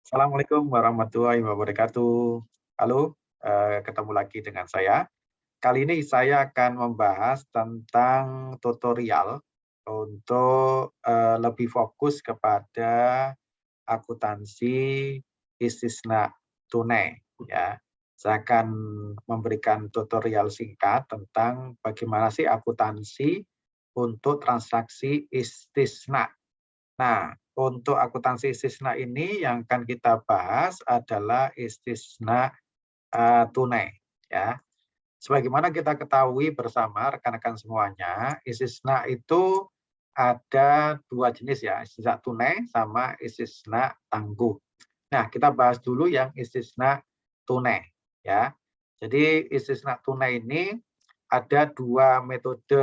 Assalamualaikum warahmatullahi wabarakatuh. Halo, ketemu lagi dengan saya. Kali ini saya akan membahas tentang tutorial untuk lebih fokus kepada akuntansi istisna tunai. Ya, saya akan memberikan tutorial singkat tentang bagaimana sih akuntansi untuk transaksi istisna. Nah, untuk akuntansi istisna ini yang akan kita bahas adalah istisna tunai, ya. Sebagaimana kita ketahui bersama rekan-rekan semuanya, istisna itu ada dua jenis ya, istisna tunai sama istisna tangguh. Nah, kita bahas dulu yang istisna tunai, ya. Jadi istisna tunai ini ada dua metode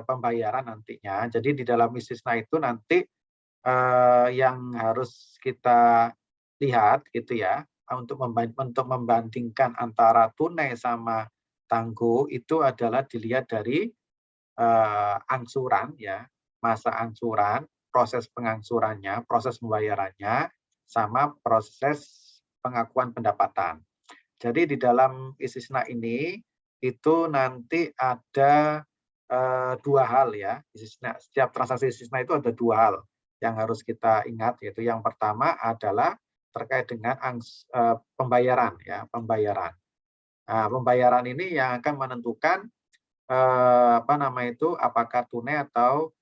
pembayaran nantinya. Jadi di dalam istisna itu nanti yang harus kita lihat gitu ya, untuk membandingkan antara tunai sama tangguh itu adalah dilihat dari angsuran ya, masa angsuran, proses pengangsurannya, proses pembayarannya, sama proses pengakuan pendapatan. Jadi di dalam istisna ini itu nanti ada dua hal ya. Setiap transaksi istisna itu ada dua hal yang harus kita ingat, yaitu yang pertama adalah terkait dengan pembayaran ya, pembayaran. Nah, pembayaran ini yang akan menentukan apakah tunai atau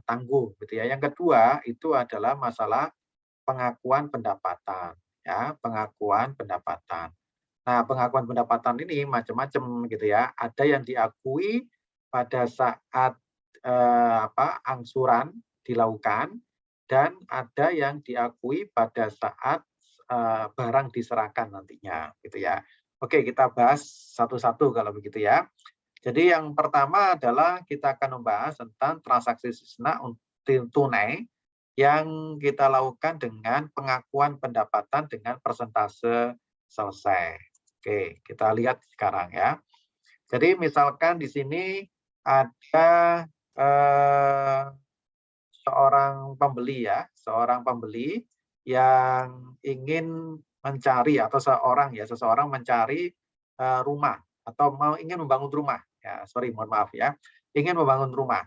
tangguh gitu ya. Yang kedua itu adalah masalah pengakuan pendapatan ya, pengakuan pendapatan. Nah, pengakuan pendapatan ini macam-macam gitu ya. Ada yang diakui pada saat angsuran dilakukan dan ada yang diakui pada saat barang diserahkan nantinya gitu ya. Oke, kita bahas satu-satu kalau begitu ya. Jadi yang pertama adalah kita akan membahas tentang transaksi istisna tunai yang kita lakukan dengan pengakuan pendapatan dengan persentase selesai. Oke, kita lihat sekarang ya. Jadi misalkan di sini ada seorang pembeli ya, seorang pembeli yang ingin mencari atau seseorang mencari rumah atau ingin membangun rumah ya, mohon maaf ya, ingin membangun rumah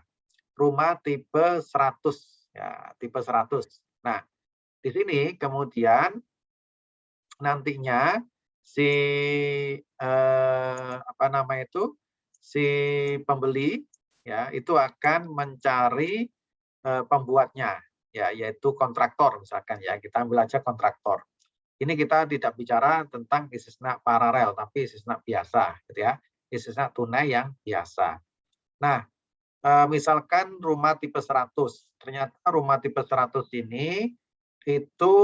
tipe 100 ya, tipe 100. Nah, di sini kemudian nantinya si si pembeli ya itu akan mencari pembuatnya ya, yaitu kontraktor misalkan ya, kita ambil aja kontraktor. Ini kita tidak bicara tentang istisna paralel tapi istisna biasa gitu ya, istisna tunai yang biasa. Nah, misalkan rumah tipe 100, ternyata rumah tipe 100 ini itu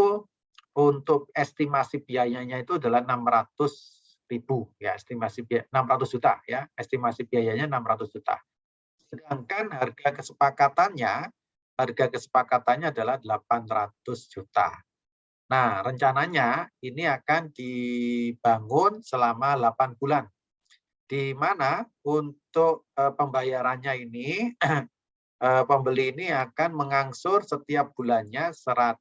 untuk estimasi biayanya itu adalah 600.000 ya, estimasi biaya 600 juta ya, estimasi biayanya 600 juta. Sedangkan harga kesepakatannya adalah 800 juta. Nah, rencananya ini akan dibangun selama 8 bulan. Di mana untuk pembayarannya ini pembeli ini akan mengangsur setiap bulannya 100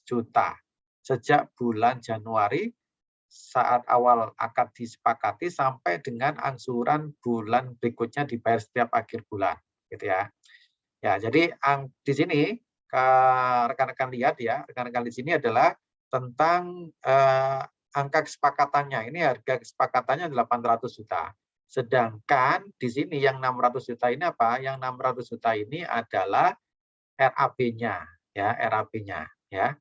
juta sejak bulan Januari saat awal akad disepakati sampai dengan angsuran bulan berikutnya dibayar setiap akhir bulan gitu ya. Ya, jadi di sini rekan-rekan lihat ya, rekan-rekan di sini adalah tentang angka kesepakatannya. Ini harga kesepakatannya 800 juta. Sedangkan di sini yang 600 juta ini apa? Yang 600 juta ini adalah RAB-nya ya, RAB-nya ya.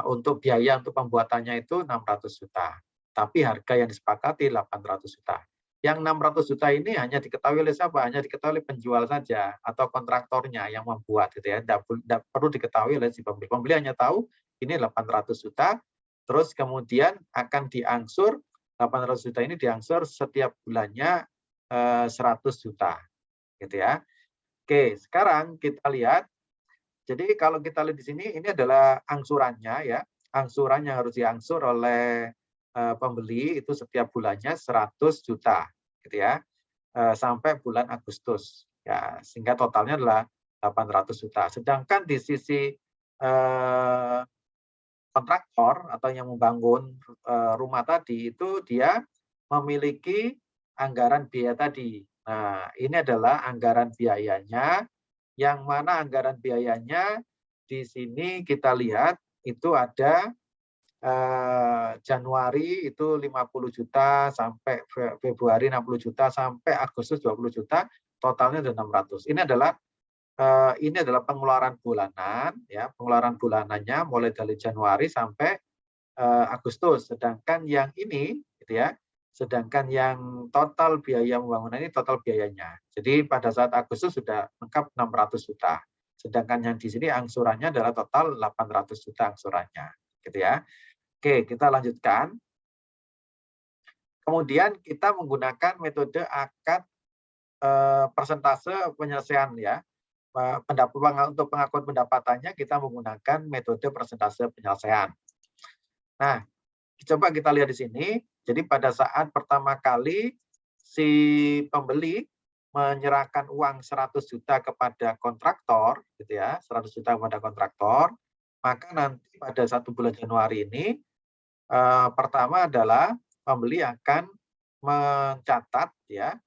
Untuk biaya untuk pembuatannya itu 600 juta. Tapi harga yang disepakati 800 juta. Yang 600 juta ini hanya diketahui oleh siapa? Hanya diketahui oleh penjual saja atau kontraktornya yang membuat gitu ya. Tidak perlu diketahui oleh si pembeli. Pembeli hanya tahu ini 800 juta, terus kemudian akan diangsur 800 juta ini diangsur setiap bulannya 100 juta gitu ya. Oke, sekarang kita lihat. Jadi kalau kita lihat di sini ini adalah angsurannya ya. Angsuran yang harus diangsur oleh pembeli itu setiap bulannya 100 juta gitu ya. Sampai bulan Agustus ya, sehingga totalnya adalah 800 juta. Sedangkan di sisi kontraktor atau yang membangun rumah tadi itu dia memiliki anggaran biaya tadi. Nah, ini adalah anggaran biayanya, yang mana anggaran biayanya di sini kita lihat itu ada Januari itu 50 juta, sampai Februari 60 juta, sampai Agustus 20 juta, totalnya ada 600. Ini adalah pengeluaran bulanan, ya, pengeluaran bulanannya mulai dari Januari sampai Agustus. Sedangkan yang ini, gitu ya, sedangkan yang total biaya pembangunan ini total biayanya. Jadi pada saat Agustus sudah lengkap 600 juta. Sedangkan yang di sini angsurannya adalah total 800 juta angsurannya, gitu ya. Oke, kita lanjutkan. Kemudian kita menggunakan metode akad persentase penyelesaian, ya. Untuk pengakuan pendapatannya kita menggunakan metode persentase penyelesaian. Nah, coba kita lihat di sini. Jadi pada saat pertama kali si pembeli menyerahkan uang 100 juta kepada kontraktor, gitu ya, 100 juta kepada kontraktor, maka nanti pada 1 bulan Januari ini pertama adalah pembeli akan mencatat, ya,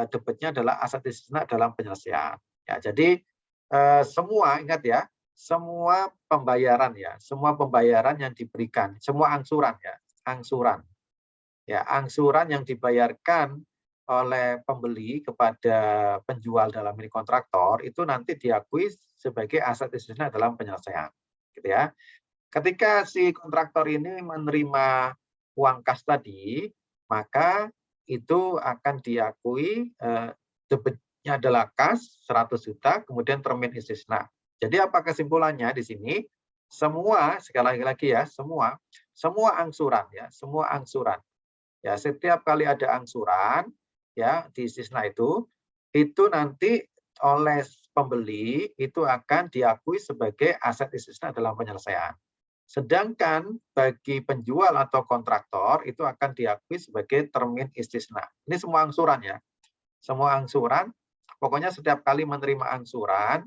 debitnya adalah aset istisna dalam penyelesaian. Ya, jadi semua, ingat ya, semua pembayaran, ya, semua pembayaran yang diberikan, semua angsuran, ya, angsuran. Ya, angsuran yang dibayarkan oleh pembeli kepada penjual dalam ini kontraktor itu nanti diakui sebagai aset istisna dalam penyelesaian, gitu ya. Ketika si kontraktor ini menerima uang kas tadi, maka itu akan diakui debitnya adalah kas 100 juta, kemudian termin istisna. Jadi apa kesimpulannya di sini? Semua, sekali lagi ya, semua angsuran, ya, semua angsuran. Ya, setiap kali ada angsuran, ya, di istisna itu nanti oleh pembeli itu akan diakui sebagai aset istisna dalam penyelesaian. Sedangkan bagi penjual atau kontraktor itu akan diakui sebagai termin istisna. Ini semua angsuran, ya. Semua angsuran, pokoknya setiap kali menerima angsuran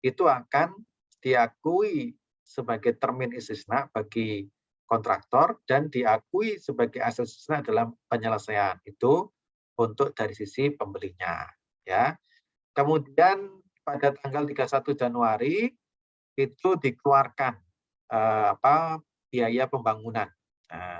itu akan diakui sebagai termin istisna bagi kontraktor dan diakui sebagai aset istisna dalam penyelesaian. Itu untuk dari sisi pembelinya, ya. Kemudian pada tanggal 31 Januari itu dikeluarkan biaya pembangunan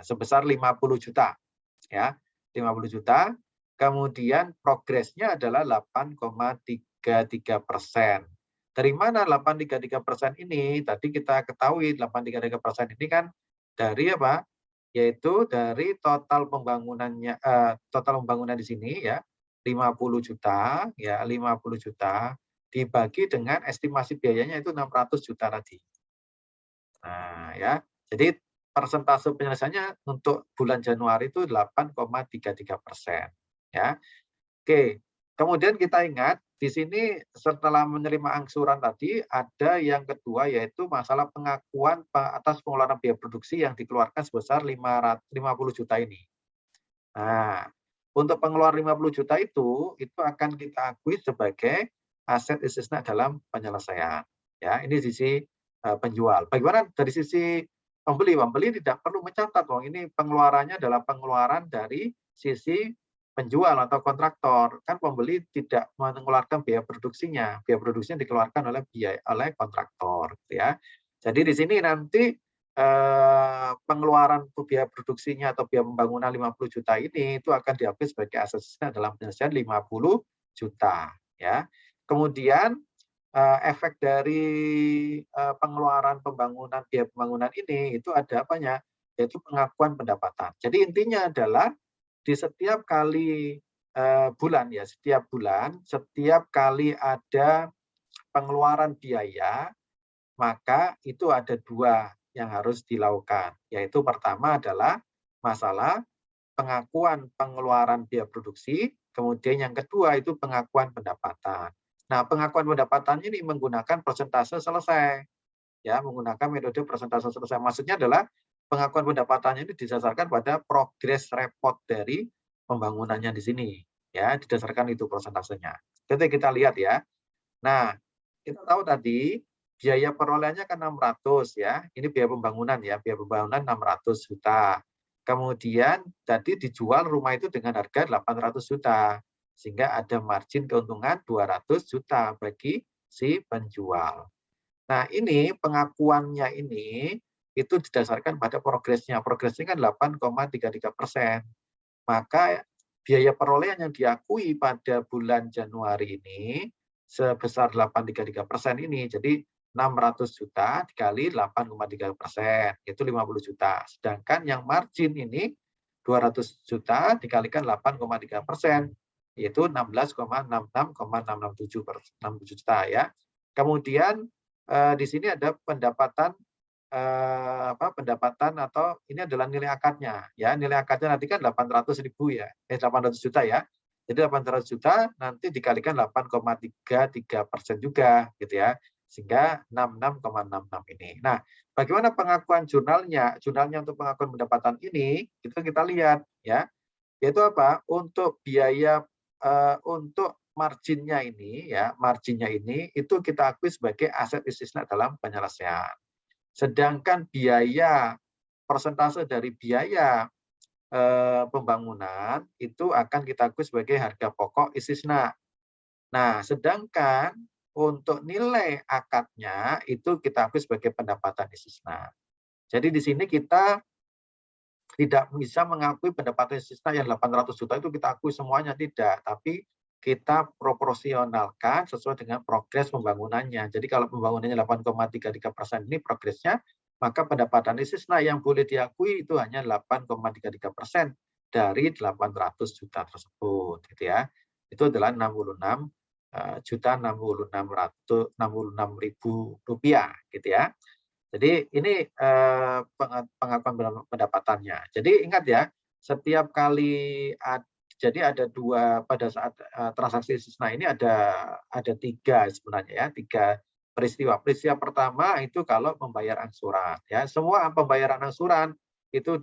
sebesar 50 juta, ya, 50 juta. Kemudian progresnya adalah 8,33%. Dari mana 8,33% ini? Tadi kita ketahui 8,33% ini kan dari apa? Yaitu dari total pembangunannya, total pembangunan di sini, ya, 50 juta, ya, 50 juta dibagi dengan estimasi biayanya itu 600 juta tadi. Nah, ya, jadi persentase penyelesaiannya untuk bulan Januari itu 8,33%, ya. Oke, kemudian kita ingat di sini setelah menerima angsuran tadi ada yang kedua, yaitu masalah pengakuan atas pengeluaran biaya produksi yang dikeluarkan sebesar 50 juta ini. Nah, untuk pengeluaran 50 juta itu akan kita akui sebagai aset istisna dalam penyelesaian. Ya, ini sisi penjual. Bagaimana dari sisi pembeli? Pembeli tidak perlu mencatat, ini pengeluarannya adalah pengeluaran dari sisi penjual atau kontraktor. Kan pembeli tidak mengeluarkan biaya produksinya. Biaya produksinya dikeluarkan oleh kontraktor, gitu ya. Jadi di sini nanti pengeluaran biaya produksinya atau biaya pembangunan 50 juta ini itu akan diakui sebagai aset istisna dalam penyelesaian 50 juta, ya. Kemudian efek dari pengeluaran pembangunan biaya pembangunan ini itu ada apanya? Yaitu pengakuan pendapatan. Jadi intinya adalah di setiap kali bulan, ya, setiap bulan, setiap kali ada pengeluaran biaya, maka itu ada dua yang harus dilakukan, yaitu pertama adalah masalah pengakuan pengeluaran biaya produksi, kemudian yang kedua itu pengakuan pendapatan. Nah, pengakuan pendapatan ini menggunakan persentase selesai, ya, menggunakan metode persentase selesai. Maksudnya adalah pengakuan pendapatannya ini didasarkan pada progres report dari pembangunannya di sini, ya, didasarkan itu persentasenya. Jadi kita lihat, ya. Nah, kita tahu tadi biaya perolehannya kan 600 ya. Ini biaya pembangunan ya, biaya pembangunan 600 juta. Kemudian tadi dijual rumah itu dengan harga 800 juta. Sehingga ada margin keuntungan 200 juta bagi si penjual. Nah, ini pengakuannya ini itu didasarkan pada progresnya. Progresnya kan 8,33%. Maka biaya perolehan yang diakui pada bulan Januari ini sebesar 8,33% ini. Jadi 600 juta dikali 8,3%, itu 50 juta. Sedangkan yang margin ini 200 juta dikalikan 8,3%, yaitu 16,66,667 juta ya. Kemudian di sini ada pendapatan pendapatan atau ini adalah nilai akadnya ya. Nilai akadnya nanti kan 800.000 ya. 800 juta ya. Jadi 800 juta nanti dikalikan 8,33% juga gitu ya. Sehingga 66,66 ini. Nah, bagaimana pengakuan jurnalnya? Jurnalnya untuk pengakuan pendapatan ini itu kita lihat ya. Yaitu apa? Untuk biaya untuk marginnya ini ya, marginnya ini itu kita akui sebagai aset istisna dalam penyelesaian. Sedangkan biaya persentase dari biaya pembangunan itu akan kita akui sebagai harga pokok istisna. Nah, sedangkan untuk nilai akadnya itu kita akui sebagai pendapatan istisna. Jadi di sini kita tidak bisa mengakui pendapatan istisna yang 800 juta itu kita akui semuanya, tidak. Tapi kita proporsionalkan sesuai dengan progres pembangunannya. Jadi kalau pembangunannya 8,33% ini progresnya, maka pendapatan istisna yang boleh diakui itu hanya 8,33% dari 800 juta tersebut, gitu ya. Itu adalah 66 juta 66.000 rupiah, gitu ya. Jadi ini pengakuan pendapatannya. Jadi ingat ya, setiap kali jadi ada dua pada saat transaksi istisna ini ada tiga sebenarnya ya, tiga peristiwa. Peristiwa pertama itu kalau membayar angsuran ya. Semua pembayaran angsuran itu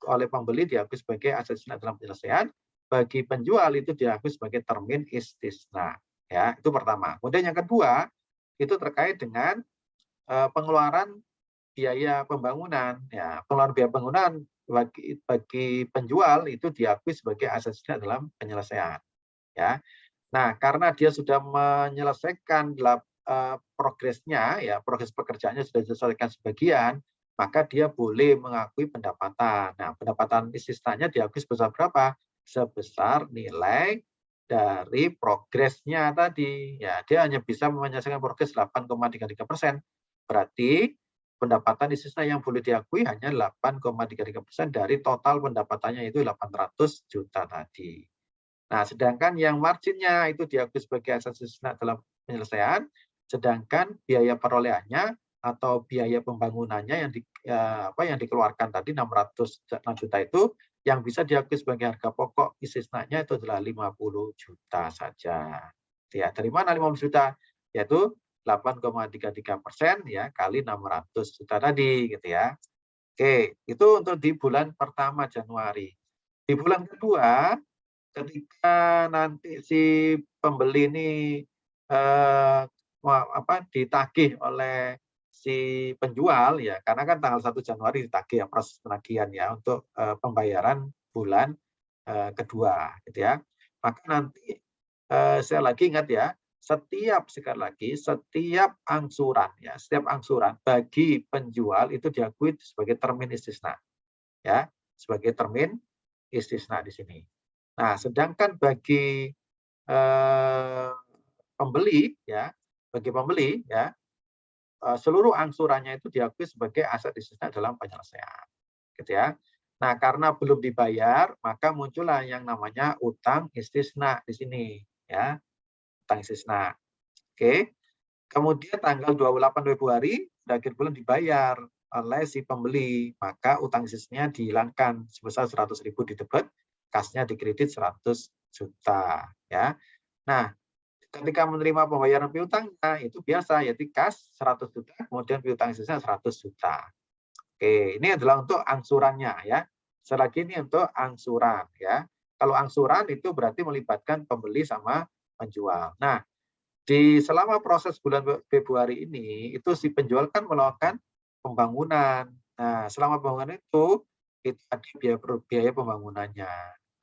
oleh pembeli diakui sebagai aset istisna dalam penyelesaian, bagi penjual itu diakui sebagai termin istisna ya. Itu pertama. Kemudian yang kedua itu terkait dengan pengeluaran biaya pembangunan ya. Pengeluaran biaya pembangunan bagi penjual itu diakui sebagai aset istisna dalam penyelesaian ya. Nah, karena dia sudah menyelesaikan progresnya ya, progres pekerjaannya sudah diselesaikan sebagian, maka dia boleh mengakui pendapatan. Nah, pendapatan istisnanya diakui sebesar berapa? Sebesar nilai dari progresnya tadi ya. Dia hanya bisa menyelesaikan progres 8,33%. Berarti pendapatan istisna yang boleh diakui hanya 8,33% dari total pendapatannya itu 800 juta tadi. Nah, sedangkan yang marginnya itu diakui sebagai aset istisna dalam penyelesaian, sedangkan biaya perolehannya atau biaya pembangunannya yang dikeluarkan tadi 606 juta itu yang bisa diakui sebagai harga pokok istisnanya itu adalah 50 juta saja. Ya, dari mana 50 juta? Yaitu 8,33% ya kali 600 juta tadi gitu ya. Oke, itu untuk di bulan pertama Januari. Di bulan kedua ketika nanti si pembeli ini ditagih oleh si penjual ya, karena kan tanggal 1 Januari ditagih ya proses penagihan ya untuk pembayaran bulan kedua gitu ya. Maka nanti saya lagi ingat ya, sekali lagi setiap angsuran ya, setiap angsuran bagi penjual itu diakui sebagai termin istisna ya, sebagai termin istisna di sini. Nah, sedangkan bagi pembeli ya, seluruh angsurannya itu diakui sebagai aset istisna dalam penyelesaian, gitu ya. Nah, karena belum dibayar, maka muncullah yang namanya utang istisna di sini, ya, utang istisna. Oke. Kemudian tanggal 28 Februari akhir bulan dibayar oleh si pembeli, maka utang istisnanya dihilangkan sebesar 100.000 di debit, kasnya dikredit 100 juta, ya. Nah, ketika menerima pembayaran piutangnya itu biasa yaitu kas 100 juta, kemudian piutang istisna 100 juta. Oke, ini adalah untuk angsurannya ya. Selagi ini untuk angsuran ya. Kalau angsuran itu berarti melibatkan pembeli sama penjual. Nah, selama proses bulan Februari ini, itu si penjual kan melakukan pembangunan. Nah, selama pembangunan itu ada biaya pembangunannya.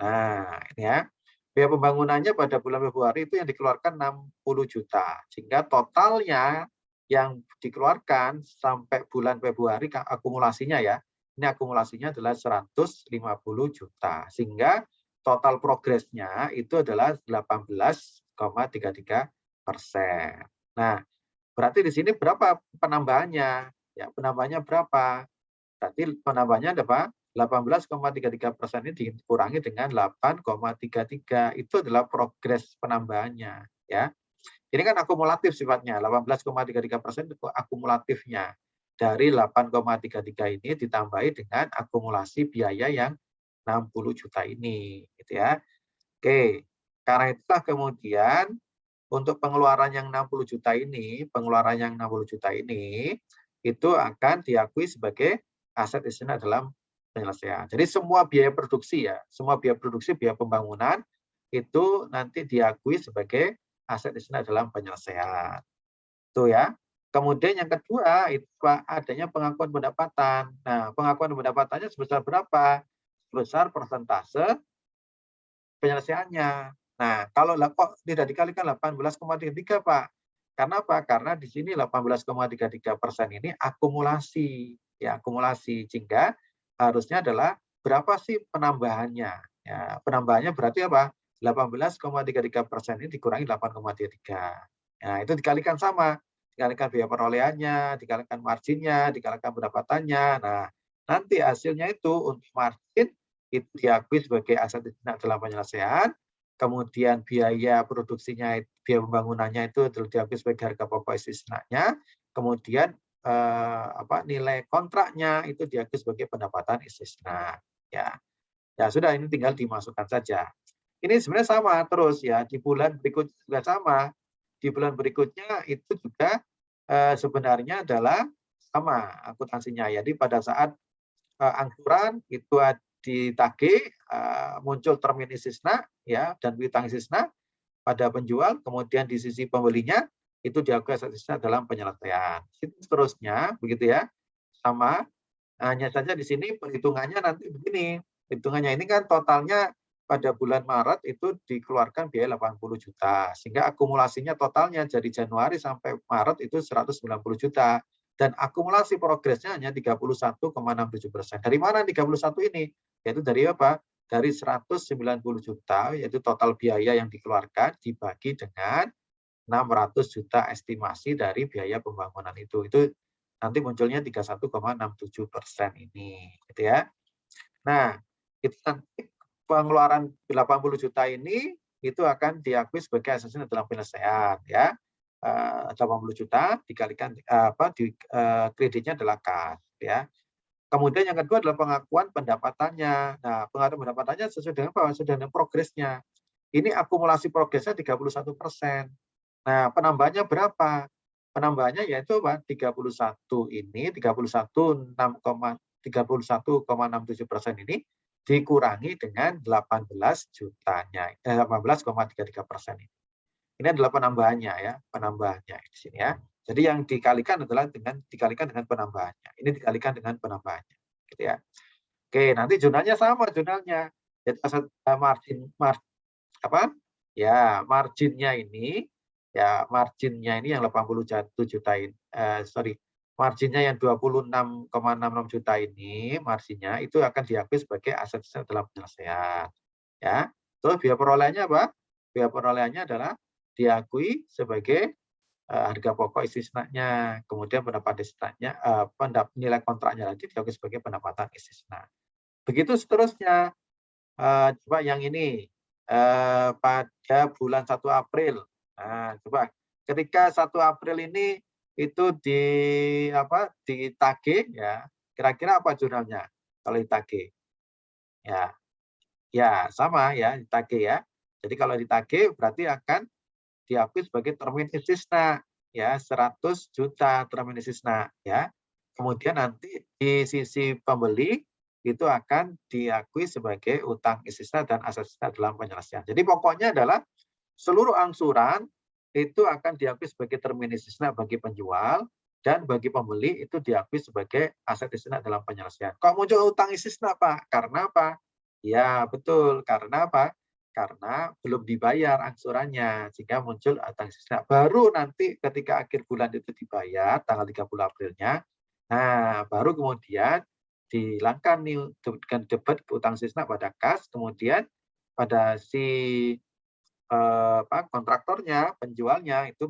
Nah, ini ya. Biaya pembangunannya pada bulan Februari itu yang dikeluarkan 60 juta. Sehingga totalnya yang dikeluarkan sampai bulan Februari akumulasinya ya. Ini akumulasinya adalah 150 juta. Sehingga total progresnya itu adalah 18,33%. Nah, berarti di sini berapa penambahannya? Ya, penambahannya berapa? Berarti penambahannya ada apa? 18,33% ini dikurangi dengan 8,33. Itu adalah progres penambahannya. Ya, ini kan akumulatif sifatnya. 18,33% itu akumulatifnya. Dari 8,33 ini ditambahi dengan akumulasi biaya yang 60 juta ini. Gitu ya. Oke, karena itulah kemudian untuk pengeluaran yang 60 juta ini, itu akan diakui sebagai aset istimewa dalam penyelesaian. Jadi semua biaya produksi ya, biaya pembangunan itu nanti diakui sebagai aset istimewa dalam penyelesaian. Itu ya. Kemudian yang kedua itu adanya pengakuan pendapatan. Nah, pengakuan pendapatannya sebesar berapa? Sebesar persentase penyelesaiannya. Nah, kalau kok tidak dikalikan 18,33, Pak? Karena apa? Karena di sini 18,33% ini akumulasi, ya akumulasi. Sehingga harusnya adalah berapa sih penambahannya? Ya, penambahannya berarti apa? 18,33% ini dikurangi 8,33. Nah, itu dikalikan sama. Dikalikan biaya perolehannya, dikalikan marginnya, dikalikan pendapatannya. Nah, nanti hasilnya itu untuk margin itu diakui sebagai aset dalam penyelesaian, kemudian biaya produksinya, biaya pembangunannya itu diakui sebagai harga pokok istisnanya, kemudian nilai kontraknya itu diakui sebagai pendapatan istisna. Ya, ya sudah, ini tinggal dimasukkan saja. Ini sebenarnya sama terus ya, di bulan berikutnya juga sama. Di bulan berikutnya itu juga sebenarnya adalah sama akuntansinya. Jadi pada saat angsuran itu ditagih, muncul termin istisna ya dan piutang istisna pada penjual, kemudian di sisi pembelinya itu diakui aset istisna dalam penyelesaian. Seterusnya begitu ya, sama. Hanya saja di sini perhitungannya nanti begini. Hitungannya ini kan totalnya pada bulan Maret itu dikeluarkan biaya 80 juta. Sehingga akumulasinya totalnya dari Januari sampai Maret itu 190 juta. Dan akumulasi progresnya hanya 31,67%. Dari mana 31 ini? Yaitu dari apa? Dari 190 juta, yaitu total biaya yang dikeluarkan dibagi dengan 600 juta estimasi dari biaya pembangunan itu. Itu nanti munculnya 31,67% ini, gitu ya. Nah, itu nanti pengeluaran 80 juta ini itu akan diakui sebagai aset dalam penyelesaian ya. 80 juta dikalikan kreditnya adalah kas ya. Kemudian yang kedua adalah pengakuan pendapatannya. Nah, pengakuan pendapatannya sesuai dengan apa? Sesuai dengan progresnya. Ini akumulasi progresnya 31%. Nah, penambahannya berapa? Penambahannya yaitu apa? 31 ini, 31,67% ini dikurangi dengan 18 jutanya, 18,33% ini. Ini adalah penambahannya ya, penambahannya di sini ya. Jadi yang dikalikan adalah dikalikan dengan penambahannya. Ini dikalikan dengan penambahannya, gitu ya. Oke, nanti jurnalnya sama jurnalnya. Jadi marginnya ini ya, marginnya ini yang 81 juta ini, marginnya yang 26,66 juta ini, marginnya itu akan diakui sebagai aset dalam penyelesaian. Ya. Terus biaya perolehannya apa? Biaya perolehannya adalah diakui sebagai harga pokok istisnanya, kemudian pendapatan istisnanya, nilai kontraknya lagi diakui sebagai pendapatan istisna. Begitu seterusnya. Coba yang ini pada bulan 1 April. Nah, coba ketika 1 April ini itu ditagih ya, kira-kira apa jurnalnya kalau ditagih? Ya, ya sama ya, ditagih ya. Jadi kalau ditagih berarti akan diakui sebagai termin istisna ya, 100 juta termin istisna ya. Kemudian nanti di sisi pembeli itu akan diakui sebagai utang istisna dan aset istisna dalam penyelesaian. Jadi pokoknya adalah seluruh angsuran itu akan diakui sebagai termin istisna bagi penjual, dan bagi pembeli itu diakui sebagai aset istisna dalam penyelesaian. Kok muncul utang istisna, Pak? Karena apa? Ya, betul. Karena apa? Karena belum dibayar angsurannya, sehingga muncul utang istisna. Baru nanti ketika akhir bulan itu dibayar, tanggal 30 Aprilnya, nah baru kemudian dihilangkan nih dengan debit utang istisna pada kas, kemudian pada si kontraktornya, penjualnya itu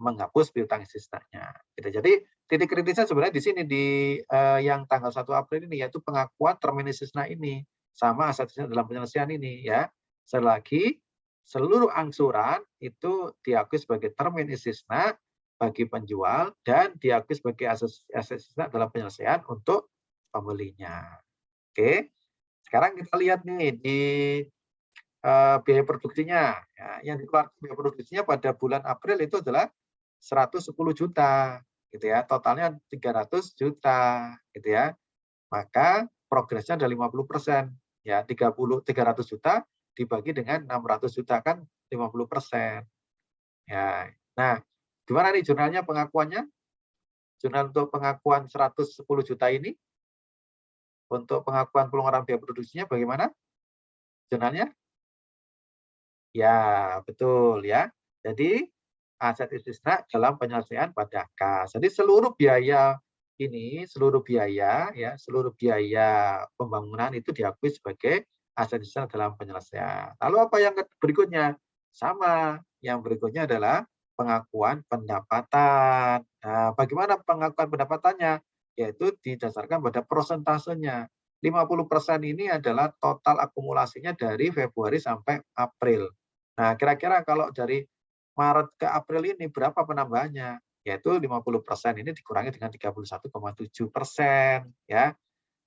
menghapus piutang istisnanya. Gitu. Jadi titik kritisnya sebenarnya di sini di yang tanggal 1 April ini, yaitu pengakuan termin istisna ini sama aset istisna dalam penyelesaian ini ya. Selagi seluruh angsuran itu diakui sebagai termin istisna bagi penjual dan diakui sebagai aset istisna dalam penyelesaian untuk pembelinya. Oke. Sekarang kita lihat nih di biaya produksinya. Ya, yang dikeluarkan biaya produksinya pada bulan April itu adalah 110 juta, gitu ya. Totalnya 300 juta, gitu ya. Maka progresnya ada 50%. Ya, 300 juta dibagi dengan 600 juta kan 50%. Ya. Nah, gimana nih jurnalnya pengakuannya? Jurnal untuk pengakuan 110 juta ini, untuk pengakuan pelonggaran biaya produksinya bagaimana jurnalnya? Ya, betul ya. Jadi aset istisna dalam penyelesaian pada kas. Jadi seluruh biaya ini, seluruh biaya pembangunan itu diakui sebagai aset istisna dalam penyelesaian. Lalu apa yang berikutnya? Sama, yang berikutnya adalah pengakuan pendapatan. Nah, bagaimana pengakuan pendapatannya? Yaitu didasarkan pada prosentasenya. 50% ini adalah total akumulasinya dari Februari sampai April. Nah, kira-kira kalau dari Maret ke April ini berapa penambahannya? Yaitu 50% ini dikurangi dengan 31,7%, ya.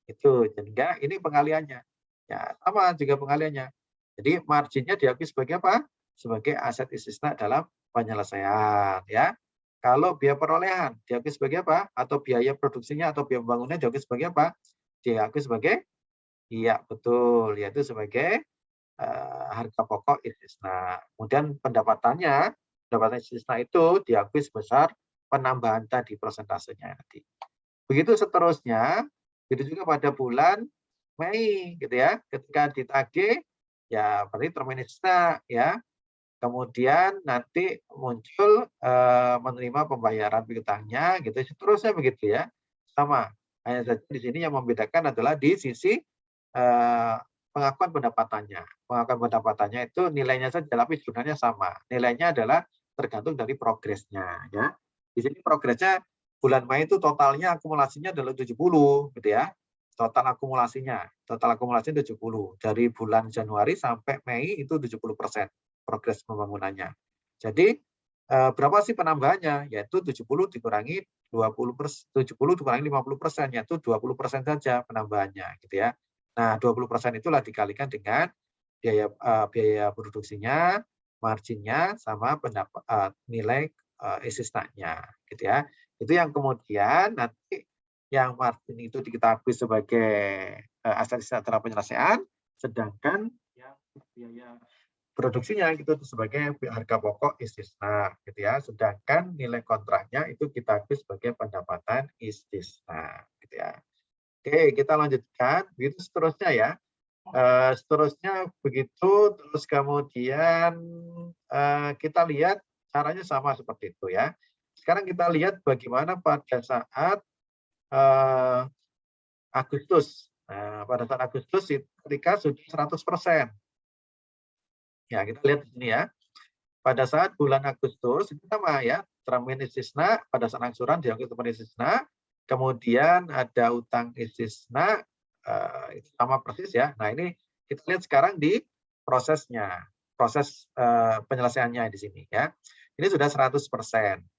Itu, sehingga ini pengaliannya. Ya, sama juga pengaliannya. Jadi marginnya diakui sebagai apa? Sebagai aset istisna dalam penyelesaian, ya. Kalau biaya perolehan diakui sebagai apa? Atau biaya produksinya atau biaya pembangunannya diakui sebagai apa? Diakui sebagai, iya betul, yaitu sebagai harga pokok istisna. Kemudian pendapatan istisna itu diakui sebesar penambahan tadi prosentasenya nanti. Begitu seterusnya, begitu juga pada bulan Mei gitu ya, ketika ditagih ya berarti termin istisna ya. Kemudian nanti muncul menerima pembayaran piutangnya gitu, seterusnya begitu ya. Sama. Hanya saja di sini yang membedakan adalah di sisi pengakuan pendapatannya. Pengakuan pendapatannya itu nilainya saja, tapi jumlahnya sama. Nilainya adalah tergantung dari progresnya. Ya. Di sini progresnya bulan Mei itu totalnya akumulasinya adalah 70, gitu ya. Total akumulasinya 70. Dari bulan Januari sampai Mei itu 70% progres pembangunannya. Jadi berapa sih penambahannya? Yaitu 70 dikurangi 70 dikurangi 50%, yaitu 20% saja penambahannya, gitu ya. Nah, 20% itulah dikalikan dengan biaya produksinya, marginnya, sama nilai istisnanya, gitu ya. Itu yang kemudian nanti yang margin itu diketahui sebagai aset istisna dalam penyelesaian, sedangkan yang biaya produksinya itu sebagai harga pokok istisna, gitu ya. Sedangkan nilai kontraknya itu kita akui sebagai pendapatan istisna, gitu ya. Oke, kita lanjutkan. Begitu seterusnya ya. Seterusnya begitu, terus kemudian kita lihat caranya sama seperti itu ya. Sekarang kita lihat bagaimana pada saat Agustus. Nah, pada saat Agustus itu ketika sudah 100%. Ya, kita lihat di sini ya. Pada saat bulan Agustus itu sama ya, termin istisna pada saat angsuran diakui termin istisna, kemudian ada utang istisna itu sama persis ya. Nah, ini kita lihat sekarang di prosesnya, proses penyelesaiannya di sini ya. Ini sudah 100%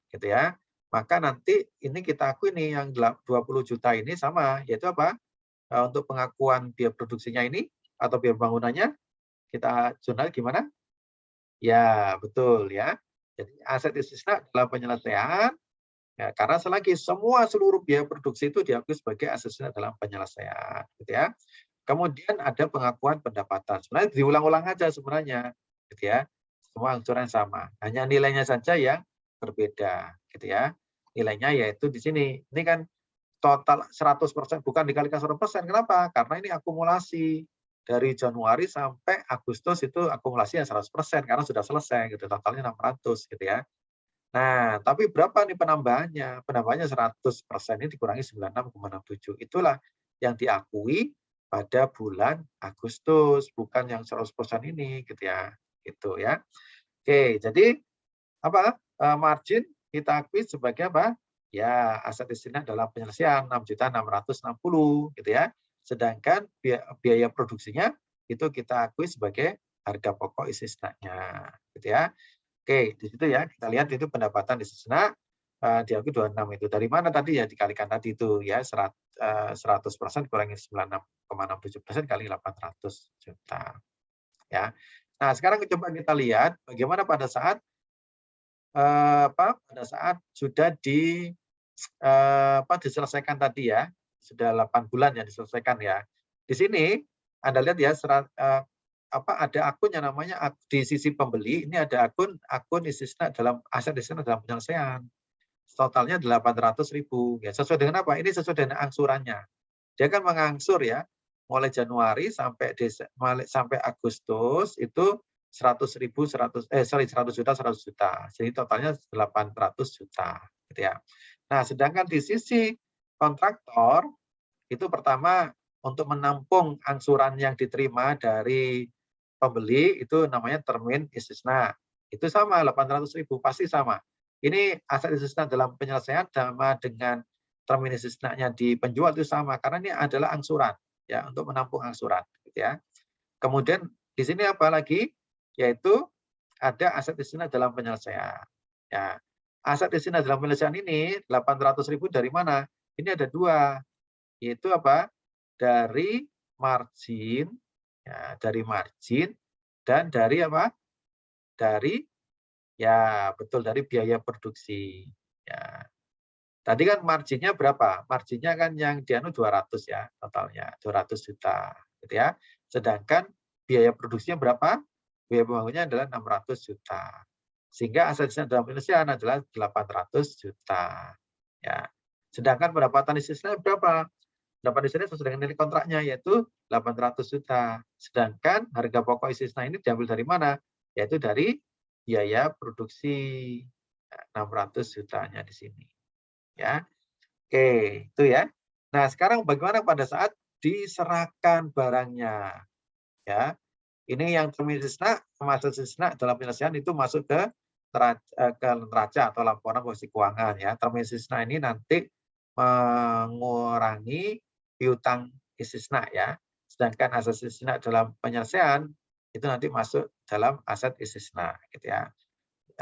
gitu ya. Maka nanti ini kita akui nih yang 20 juta ini sama, yaitu apa? Untuk pengakuan biaya produksinya ini atau biaya bangunannya kita jurnal gimana? Ya, betul ya. Jadi aset istisna dalam penyelesaian, ya, karena selagi seluruh biaya produksi itu diakui sebagai aset istisna dalam penyelesaian, gitu ya. Kemudian ada pengakuan pendapatan. Sebenarnya diulang-ulang aja sebenarnya, gitu ya. semua angsuran sama. Hanya nilainya saja yang berbeda, gitu ya. Nilainya yaitu di sini. Ini kan total 100% bukan dikalikan 100%. Kenapa? Karena ini akumulasi dari Januari sampai Agustus itu akumulasinya 100% karena sudah selesai gitu. Totalnya 600 gitu ya. Nah, tapi berapa nih penambahannya? Penambahannya 100% ini dikurangi 96,67. Itulah yang diakui pada bulan Agustus, bukan yang 100% ini gitu ya. Gitu ya. Oke, jadi apa? Margin kita akui sebagai apa? Ya, aset istilahnya dalam penyelesaian 6.660 gitu ya. Sedangkan biaya produksinya itu kita akui sebagai harga pokok istisnanya gitu ya. Oke, di situ ya kita lihat itu pendapatan istisna diakui 26 itu. Dari mana tadi ya dikalikan tadi itu ya 100% kurangi 96,67% kali 800 juta ya. Nah, sekarang coba kita lihat bagaimana pada saat pada saat sudah diselesaikan tadi ya, sudah 8 bulan ya diselesaikan ya. Di sini Anda lihat ya ada akun yang namanya di sisi pembeli ini ada akun istisna dalam aset istisna dalam penyelesaian. Totalnya 800.000 ya. Sesuai dengan apa? Ini sesuai dengan angsurannya. Dia kan mengangsur ya, mulai Januari sampai Agustus itu 100.000 100 juta 100 juta. Jadi totalnya 800 juta gitu ya. Nah, sedangkan di sisi kontraktor itu pertama untuk menampung angsuran yang diterima dari pembeli itu namanya termin istisna. Itu sama 800.000 pasti sama. Ini aset istisna dalam penyelesaian sama dengan termin istisnanya di penjual itu sama karena ini adalah angsuran ya untuk menampung angsuran gitu ya. Kemudian di sini apa lagi? Yaitu ada aset istisna dalam penyelesaian. Ya. Aset istisna dalam penyelesaian ini 800.000 dari mana? Ini ada dua, yaitu apa? Dari margin, ya, dari margin dan dari apa? Dari ya betul dari biaya produksi. Ya. Tadi kan marginnya berapa? Marginnya kan yang dianu 200 ya totalnya, 200 juta gitu ya. Sedangkan biaya produksinya berapa? Biaya pembangunannya adalah 600 juta. Sehingga asetnya dalam penyelesaian adalah 800 juta. Ya. Sedangkan pendapatan istisna berapa? Pendapatan istisna sesuai dengan nilai kontraknya yaitu 800 juta. Sedangkan harga pokok istisna ini diambil dari mana? Yaitu dari biaya produksi 600 jutanya di sini. Ya, oke, itu ya. Nah, sekarang bagaimana pada saat diserahkan barangnya? Ya, ini yang termin istisna, termasuk istisna dalam penyelesaian itu masuk ke neraca atau laporan posisi keuangan ya. Termin istisna ini nanti mengurangi piutang istisna ya. Sedangkan aset istisna dalam penyelesaian itu nanti masuk dalam aset istisna gitu ya.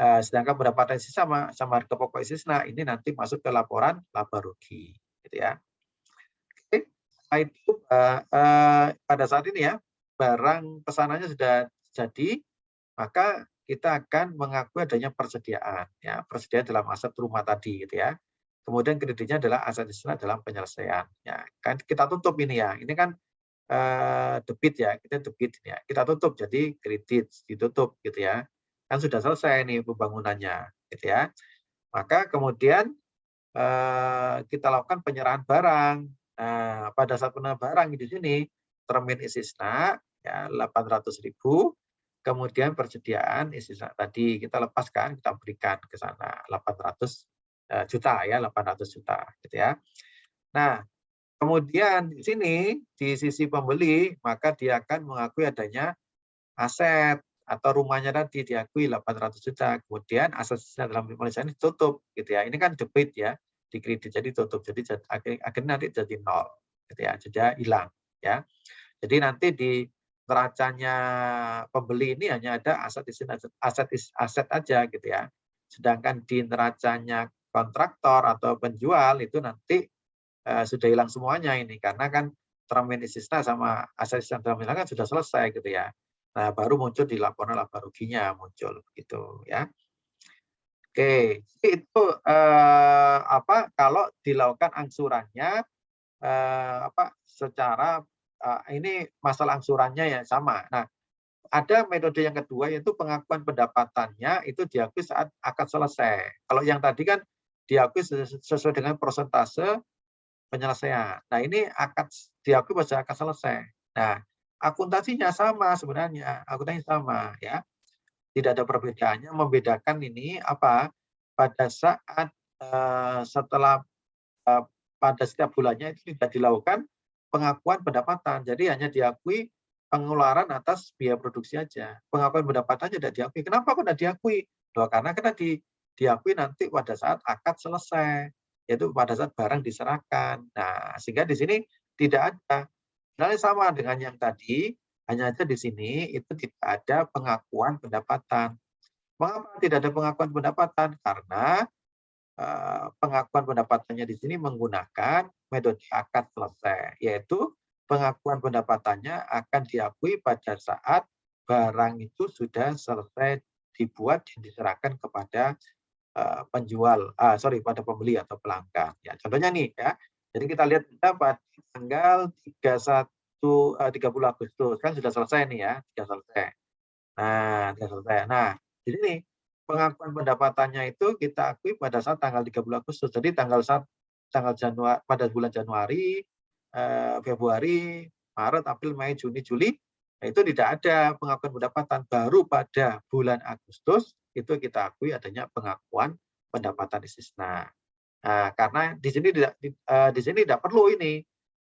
Sedangkan pendapatan istisna sama harga pokok istisna ini nanti masuk ke laporan laba rugi gitu ya. Oke, setelah itu pada saat ini ya barang pesanannya sudah jadi, maka kita akan mengakui adanya persediaan ya, persediaan dalam aset rumah tadi gitu ya. Kemudian kreditnya adalah aset istisna dalam penyelesaian ya. Kan kita tutup ini ya. Ini kan debit ya, kita debit ya. Kita tutup jadi kredit ditutup gitu ya. Kan sudah selesai nih pembangunannya gitu ya. Maka kemudian kita lakukan penyerahan barang. Nah, pada saat penyerahan barang di sini termin istisna ya 800.000, kemudian persediaan istisna tadi kita lepaskan, kita berikan ke sana 800 juta ya, 800 juta gitu ya. Nah, kemudian di sini di sisi pembeli maka dia akan mengakui adanya aset atau rumahnya tadi diakui 800 juta. Kemudian aset dalam penyelesaian ditutup gitu ya. Ini kan debit ya, di kredit jadi tutup. Jadi akhirnya nanti jadi nol gitu ya. Jadi hilang ya. Jadi nanti di neracanya pembeli ini hanya ada aset aja gitu ya. Sedangkan di neracanya kontraktor atau penjual itu nanti sudah hilang semuanya ini karena kan termin istisna sama aset istisna dalam kan sudah selesai gitu ya. Nah, baru muncul di laporan laba ruginya muncul gitu ya. Oke, itu kalau dilakukan angsurannya secara ini masalah angsurannya ya sama. Nah, ada metode yang kedua yaitu pengakuan pendapatannya itu diakui saat akad selesai. Kalau yang tadi kan diakui sesuai dengan persentase penyelesaian. Nah, ini akad diakui pada akad selesai. Nah, akuntansinya sama sebenarnya, akuntansinya sama ya. Tidak ada perbedaannya, membedakan ini apa? Pada saat setelah pada setiap bulannya itu tidak dilakukan pengakuan pendapatan. Jadi hanya diakui pengeluaran atas biaya produksi aja. Pengakuan pendapatan tidak diakui. Kenapa kok tidak diakui? Loh, karena diakui nanti pada saat akad selesai, yaitu pada saat barang diserahkan. Nah, sehingga di sini tidak ada. Sebenarnya sama dengan yang tadi, hanya saja di sini itu tidak ada pengakuan pendapatan. Mengapa tidak ada pengakuan pendapatan? Karena pengakuan pendapatannya di sini menggunakan metode akad selesai, yaitu pengakuan pendapatannya akan diakui pada saat barang itu sudah selesai dibuat dan diserahkan kepada pada pembeli atau pelanggan. Ya, contohnya nih ya. Jadi kita lihat pada tanggal 30 Agustus kan sudah selesai nih ya, sudah selesai. Sudah selesai. Nah, di sini pengakuan pendapatannya itu kita akui pada saat tanggal 30 Agustus. Jadi tanggal Januari pada bulan Januari, Februari, Maret, April, Mei, Juni, Juli, nah itu tidak ada pengakuan pendapatan. Baru pada bulan Agustus itu kita akui adanya pengakuan pendapatan istisna. Nah, karena di sini tidak perlu ini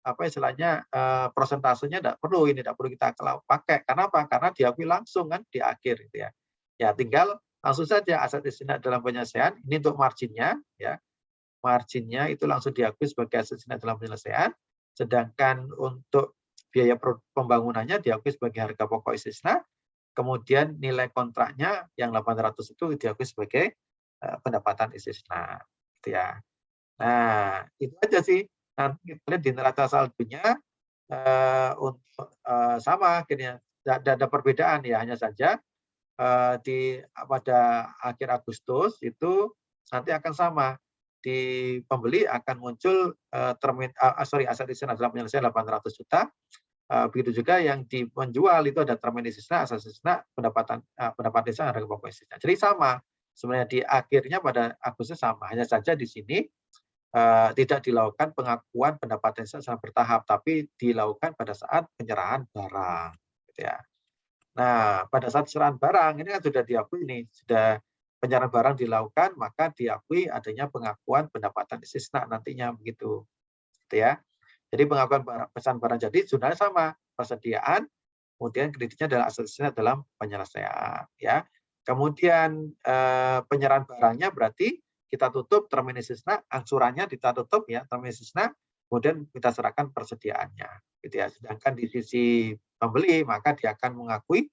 apa istilahnya prosentasenya tidak perlu kita pakai. Karena apa? Karena diakui langsung kan di akhir gitu ya. Ya tinggal langsung saja aset istisna dalam penyelesaian ini untuk marginnya ya. Marginnya itu langsung diakui sebagai aset istisna dalam penyelesaian. Sedangkan untuk biaya pembangunannya diakui sebagai harga pokok istisna. Kemudian nilai kontraknya yang 800 itu diakui sebagai pendapatan istisna. Gitu ya. Nah, itu aja sih. Nanti kita lihat di neraca saldonya untuk sama akhirnya. Tidak ada perbedaan ya, hanya saja pada akhir Agustus itu nanti akan sama. Di pembeli akan muncul aset istisna dalam penyelesaian 800 juta. Begitu juga yang di penjual itu ada termin istisna, aset istisna, pendapatan istisna, harga pokok istisna. Jadi sama. Sebenarnya di akhirnya pada Agustus sama. Hanya saja di sini tidak dilakukan pengakuan pendapatan secara bertahap, tapi dilakukan pada saat penyerahan barang. Gitu ya. Nah, pada saat penyerahan barang ini kan sudah diakui nih, sudah penyerahan barang dilakukan, maka diakui adanya pengakuan pendapatan istisna nantinya begitu. Gitu ya. Jadi pengakuan pesan barang jadi sebenarnya sama, persediaan, kemudian kreditnya adalah aset istisna dalam penyelesaian. Ya. Kemudian penyerahan barangnya berarti kita tutup termin istisna, angsurannya kita tutup ya termin istisna, kemudian kita serahkan persediaannya. Gitu ya. Sedangkan di sisi pembeli maka dia akan mengakui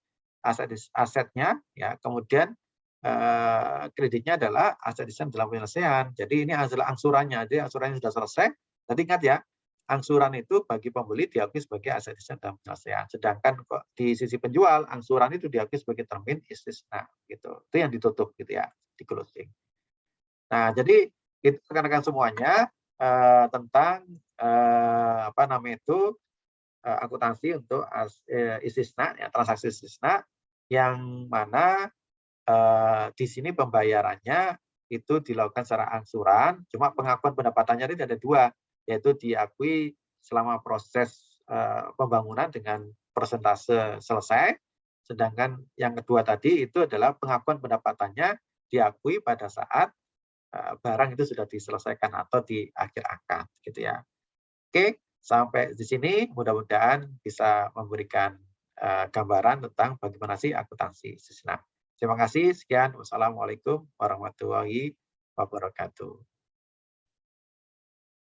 asetnya, ya kemudian kreditnya adalah aset istisna dalam penyelesaian. Jadi ini adalah angsurannya, jadi angsurannya sudah selesai. Jadi ingat ya, angsuran itu bagi pembeli diakui sebagai aset istisna dalam penyelesaian. Sedangkan di sisi penjual, angsuran itu diakui sebagai termin istisna. Gitu. Itu yang ditutup gitu ya, di closing. Nah, jadi itu rekan-rekan semuanya tentang apa namanya itu akuntansi untuk istisna, ya, transaksi istisna yang mana di sini pembayarannya itu dilakukan secara angsuran, cuma pengakuan pendapatannya ini ada dua, yaitu diakui selama proses pembangunan dengan persentase selesai, sedangkan yang kedua tadi itu adalah pengakuan pendapatannya diakui pada saat barang itu sudah diselesaikan atau di akhir akad, gitu ya. Oke, sampai di sini mudah-mudahan bisa memberikan gambaran tentang bagaimana sih akuntansi istisna. Terima kasih, sekian. Wassalamualaikum warahmatullahi wabarakatuh.